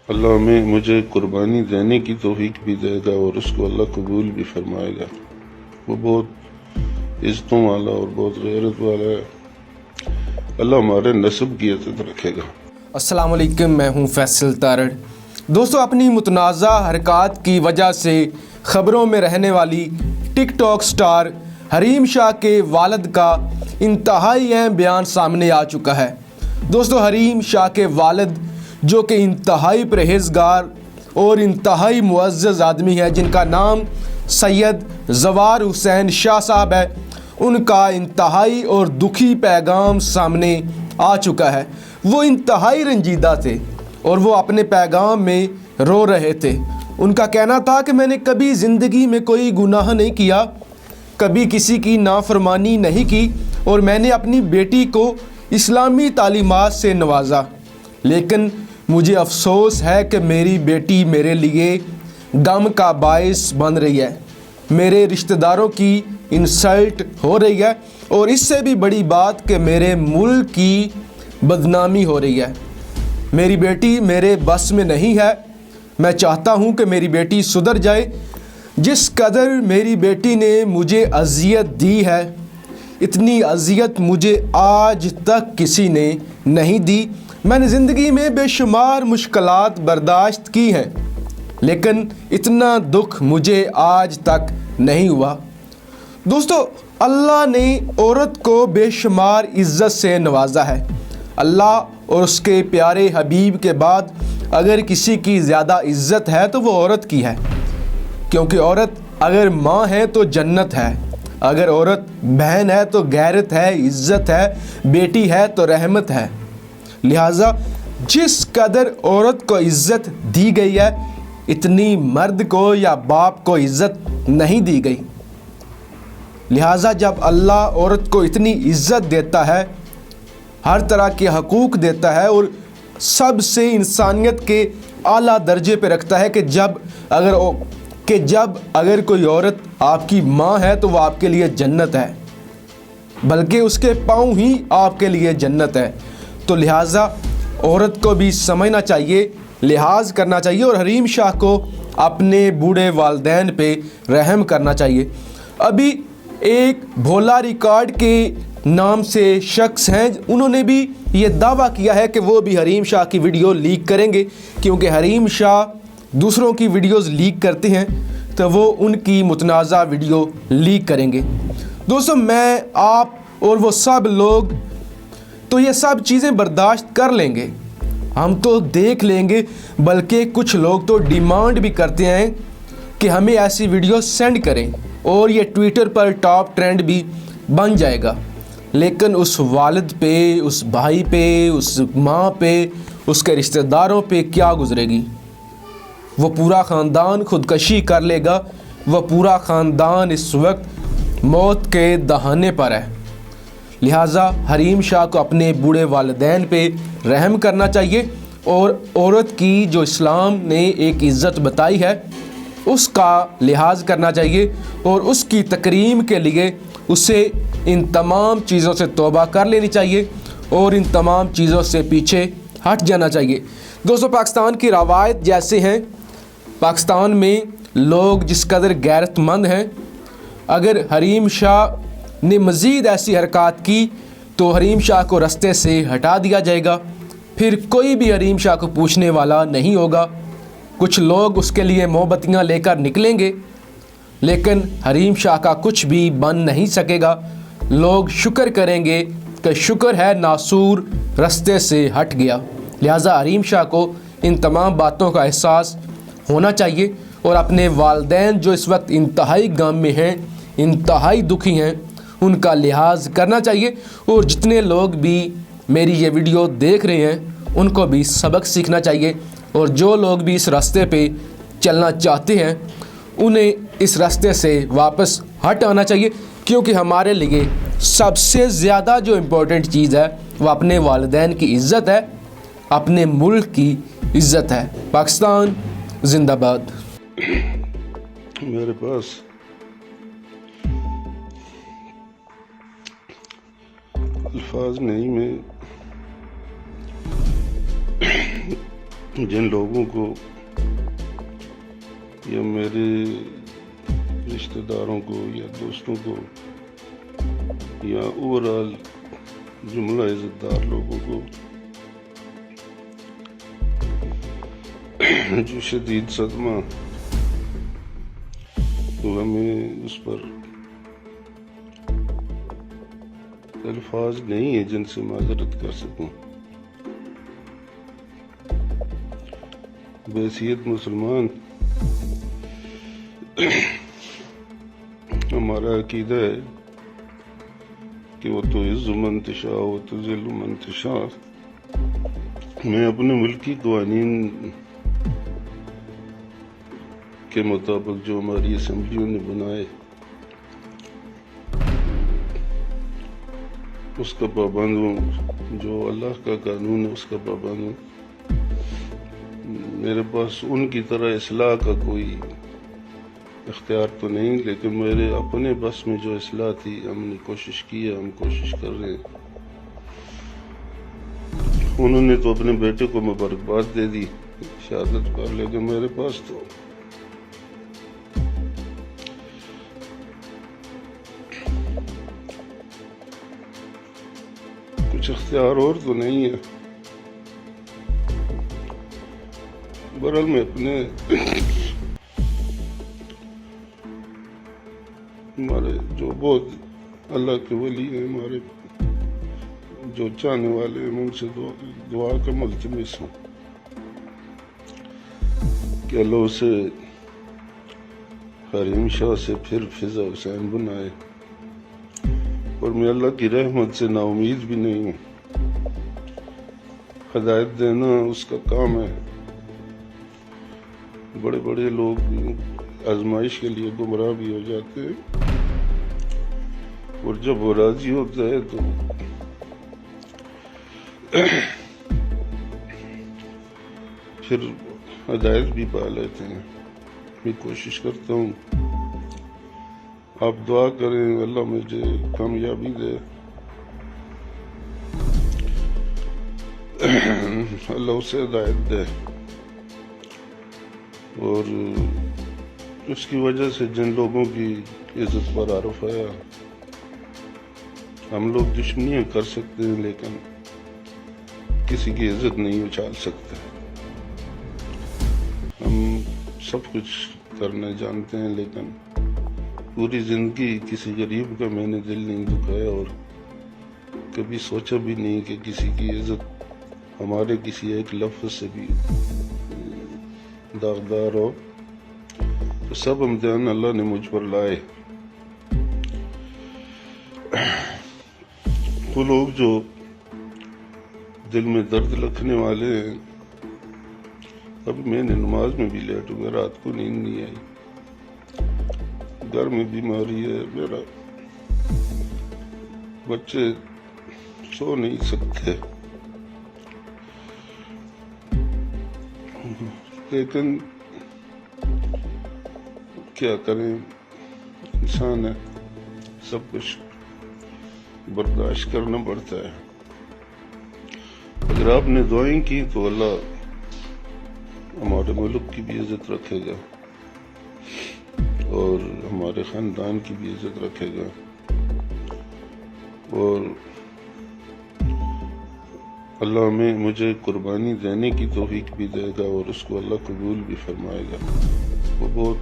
اللہ ہمیں مجھے قربانی دینے کی توفیق بھی دے گا اور اس کو اللہ قبول بھی فرمائے گا۔ وہ بہت عزتوں والا اور بہت غیرت والا ہے۔ اللہ ہمارے نسب کی عزت رکھے گا۔ السلام علیکم، میں ہوں فیصل تارڑ۔ دوستو، اپنی متنازع حرکات کی وجہ سے خبروں میں رہنے والی ٹک ٹاک سٹار حریم شاہ کے والد کا انتہائی اہم بیان سامنے آ چکا ہے۔ دوستو، حریم شاہ کے والد جو کہ انتہائی پرہیزگار اور انتہائی معزز آدمی ہے، جن کا نام سید زوار حسین شاہ صاحب ہے، ان کا انتہائی اور دکھی پیغام سامنے آ چکا ہے۔ وہ انتہائی رنجیدہ تھے اور وہ اپنے پیغام میں رو رہے تھے۔ ان کا کہنا تھا کہ میں نے کبھی زندگی میں کوئی گناہ نہیں کیا، کبھی کسی کی نافرمانی نہیں کی، اور میں نے اپنی بیٹی کو اسلامی تعلیمات سے نوازا، لیکن مجھے افسوس ہے کہ میری بیٹی میرے لیے غم کا باعث بن رہی ہے، میرے رشتہ داروں کی انسلٹ ہو رہی ہے، اور اس سے بھی بڑی بات کہ میرے ملک کی بدنامی ہو رہی ہے۔ میری بیٹی میرے بس میں نہیں ہے۔ میں چاہتا ہوں کہ میری بیٹی سدھر جائے۔ جس قدر میری بیٹی نے مجھے اذیت دی ہے، اتنی اذیت مجھے آج تک کسی نے نہیں دی۔ میں نے زندگی میں بے شمار مشکلات برداشت کی ہیں، لیکن اتنا دکھ مجھے آج تک نہیں ہوا۔ دوستو، اللہ نے عورت کو بے شمار عزت سے نوازا ہے۔ اللہ اور اس کے پیارے حبیب کے بعد اگر کسی کی زیادہ عزت ہے تو وہ عورت کی ہے، کیونکہ عورت اگر ماں ہے تو جنت ہے، اگر عورت بہن ہے تو غیرت ہے، عزت ہے، بیٹی ہے تو رحمت ہے۔ لہٰذا جس قدر عورت کو عزت دی گئی ہے، اتنی مرد کو یا باپ کو عزت نہیں دی گئی۔ لہٰذا جب اللہ عورت کو اتنی عزت دیتا ہے، ہر طرح کے حقوق دیتا ہے، اور سب سے انسانیت کے اعلیٰ درجے پہ رکھتا ہے کہ جب اگر کوئی عورت آپ کی ماں ہے تو وہ آپ کے لیے جنت ہے، بلکہ اس کے پاؤں ہی آپ کے لیے جنت ہے، تو لہٰذا عورت کو بھی سمجھنا چاہیے، لحاظ کرنا چاہیے، اور حریم شاہ کو اپنے بوڑھے والدین پہ رحم کرنا چاہیے۔ ابھی ایک بھولا ریکارڈ کے نام سے شخص ہیں، انہوں نے بھی یہ دعویٰ کیا ہے کہ وہ بھی حریم شاہ کی ویڈیو لیک کریں گے، کیونکہ حریم شاہ دوسروں کی ویڈیوز لیک کرتے ہیں تو وہ ان کی متنازع ویڈیو لیک کریں گے۔ دوستو، میں، آپ اور وہ سب لوگ تو یہ سب چیزیں برداشت کر لیں گے، ہم تو دیکھ لیں گے، بلکہ کچھ لوگ تو ڈیمانڈ بھی کرتے ہیں کہ ہمیں ایسی ویڈیو سینڈ کریں، اور یہ ٹویٹر پر ٹاپ ٹرینڈ بھی بن جائے گا۔ لیکن اس والد پہ، اس بھائی پہ، اس ماں پہ، اس کے رشتہ داروں پہ کیا گزرے گی؟ وہ پورا خاندان خودکشی کر لے گا، وہ پورا خاندان اس وقت موت کے دہانے پر ہے۔ لہٰذا حریم شاہ کو اپنے بوڑھے والدین پہ رحم کرنا چاہیے، اور عورت کی جو اسلام نے ایک عزت بتائی ہے اس کا لحاظ کرنا چاہیے، اور اس کی تکریم کے لیے اسے ان تمام چیزوں سے توبہ کر لینی چاہیے، اور ان تمام چیزوں سے پیچھے ہٹ جانا چاہیے۔ دوستو، پاکستان کی روایت جیسے ہیں، پاکستان میں لوگ جس قدر غیرت مند ہیں، اگر حریم شاہ نے مزید ایسی حرکات کی تو حریم شاہ کو رستے سے ہٹا دیا جائے گا، پھر کوئی بھی حریم شاہ کو پوچھنے والا نہیں ہوگا۔ کچھ لوگ اس کے لیے موم بتیاں لے کر نکلیں گے، لیکن حریم شاہ کا کچھ بھی بن نہیں سکے گا۔ لوگ شکر کریں گے کہ شکر ہے ناسور رستے سے ہٹ گیا۔ لہٰذا حریم شاہ کو ان تمام باتوں کا احساس ہونا چاہیے، اور اپنے والدین جو اس وقت انتہائی غم میں ہیں، انتہائی دکھی ہیں، ان کا لحاظ کرنا چاہیے، اور جتنے لوگ بھی میری یہ ویڈیو دیکھ رہے ہیں ان کو بھی سبق سیکھنا چاہیے، اور جو لوگ بھی اس راستے پہ چلنا چاہتے ہیں انہیں اس راستے سے واپس ہٹ آنا چاہیے، کیونکہ ہمارے لیے سب سے زیادہ جو امپورٹنٹ چیز ہے وہ اپنے والدین کی عزت ہے، اپنے ملک کی عزت ہے۔ پاکستان زندہ باد۔ میرے پاس الفاظ نہیں، میں جن لوگوں کو یا میرے رشتہ داروں کو یا دوستوں کو یا اوورآل جملہ عزت دار لوگوں کو جو شدید صدمہ ہوا، میں اس پر الفاظ نہیں ہیں جن سے معذرت کر سکوں۔ بحیثیت مسلمان ہمارا عقیدہ ہے کہ وہ تو عز من تشاء و تذل من تشاء۔ میں اپنے ملکی قوانین کے مطابق جو ہماری اسمبلیوں نے بنائے اس کا پابند ہوں، جو اللہ کا قانون ہے اس کا پابند ہوں۔ میرے پاس ان کی طرح اصلاح کا کوئی اختیار تو نہیں، لیکن میرے اپنے بس میں جو اصلاح تھی ہم نے کوشش کی ہے، ہم کوشش کر رہے ہیں۔ انہوں نے تو اپنے بیٹے کو مبارکباد دے دی شہادت پر، لیکن میرے پاس تو کچھ اختیار اور تو نہیں ہے۔ بہرحال میں اپنے ہمارے جو بہت اللہ کے ولی ہیں، ہمارے جو چاہنے والے ہیں، ان سے دعا کا ملتمس ہوں کہ اللہ اسے حریم شاہ سے پھر فضا حسین بنائے، اور میں اللہ کی رحمت سے نا امید بھی نہیں ہوں۔ ہدایت دینا اس کا کام ہے۔ بڑے بڑے لوگ آزمائش کے لیے گمراہ بھی ہو جاتے ہیں، اور جب وہ راضی ہوتا ہے تو پھر ہدایت بھی پا لیتے ہیں۔ میں کوشش کرتا ہوں، آپ دعا کریں اللہ مجھے کامیابی دے، اللہ اسے ہدایت دے، اور اس کی وجہ سے جن لوگوں کی عزت پر عارف ہے، ہم لوگ دشمنیاں کر سکتے ہیں لیکن کسی کی عزت نہیں اچھال سکتے۔ ہم سب کچھ کرنا جانتے ہیں، لیکن پوری زندگی کسی غریب کا میں نے دل نہیں دکھایا، اور کبھی سوچا بھی نہیں کہ کسی کی عزت ہمارے کسی ایک لفظ سے بھی داغدار ہو۔ تو سب امتحان اللہ نے مجھ پر لائے۔ وہ لوگ جو دل میں درد رکھنے والے ہیں، اب میں نے نماز میں بھی لیٹ ہوں، رات کو نیند نہیں آئی، گھر میں بیماری ہے، میرا بچے سو نہیں سکتے، لیکن کیا کریں، انسان ہے، سب کچھ برداشت کرنا پڑتا ہے۔ اگر آپ نے دعائیں کی تو اللہ ہمارے ملک کی بھی عزت رکھے گا، اور ہمارے خاندان کی بھی عزت رکھے گا، اور اللہ مجھے قربانی دینے کی توفیق بھی دے گا، اور اس کو اللہ قبول بھی فرمائے گا۔ وہ بہت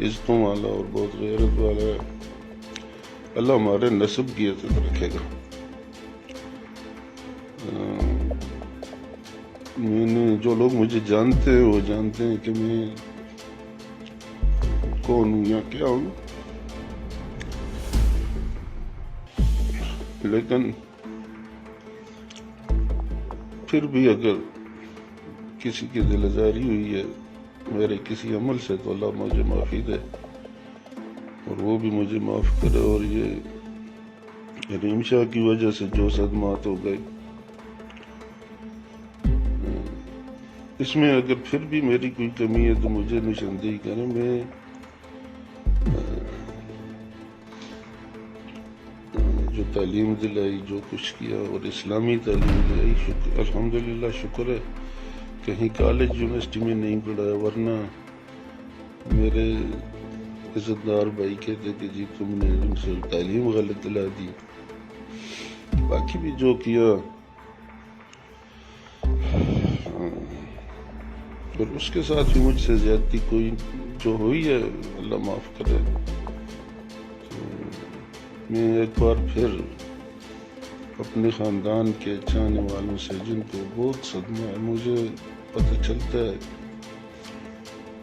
عزتوں والا اور بہت غیرت والا ہے۔ اللہ ہمارے نسب کی عزت رکھے گا۔ جو لوگ مجھے جانتے ہیں وہ جانتے ہیں کہ میں کون ہوں یا کیا ہوں، لیکن پھر بھی اگر کسی کی دل آزاری ہوئی ہے میرے کسی عمل سے تو اللہ مجھے معافی دے، اور وہ بھی مجھے معاف کرے، اور یہ حریم شاہ کی وجہ سے جو صدمات ہو گئے، اس میں اگر پھر بھی میری کوئی کمی ہے تو مجھے نشاندہی کریں۔ میں جو تعلیم دلائی، جو کچھ کیا، اور اسلامی تعلیم دلائی، الحمدللہ شکر ہے کہیں کالج یونیورسٹی میں نہیں پڑھا، ورنہ میرے عزت دار بھائی کہتے کہ جی تم نے ان سے تعلیم غلط دلا دی. باقی بھی جو کیا، اور اس کے ساتھ بھی مجھ سے زیادتی کوئی جو ہوئی ہے اللہ معاف کرے. میں ایک بار پھر اپنے خاندان کے چاہنے والوں سے، جن کو بہت صدمہ ہے، مجھے پتہ چلتا ہے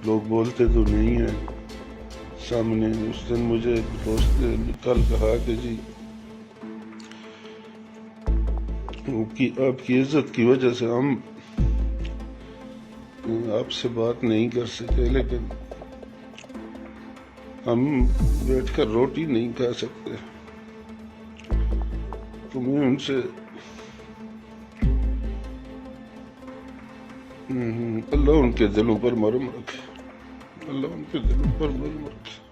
لوگ بولتے تو نہیں ہیں سامنے. اس دن مجھے ایک دوست نے کل کہا کہ جی آپ کی عزت کی وجہ سے ہم آپ سے بات نہیں کر سکے، لیکن ہم بیٹھ کر روٹی نہیں کھا سکتے. تو میں ان سے اللہ ان کے دلوں پر مرہم رکھے، اللہ ان کے دلوں پر مرہم رکھے.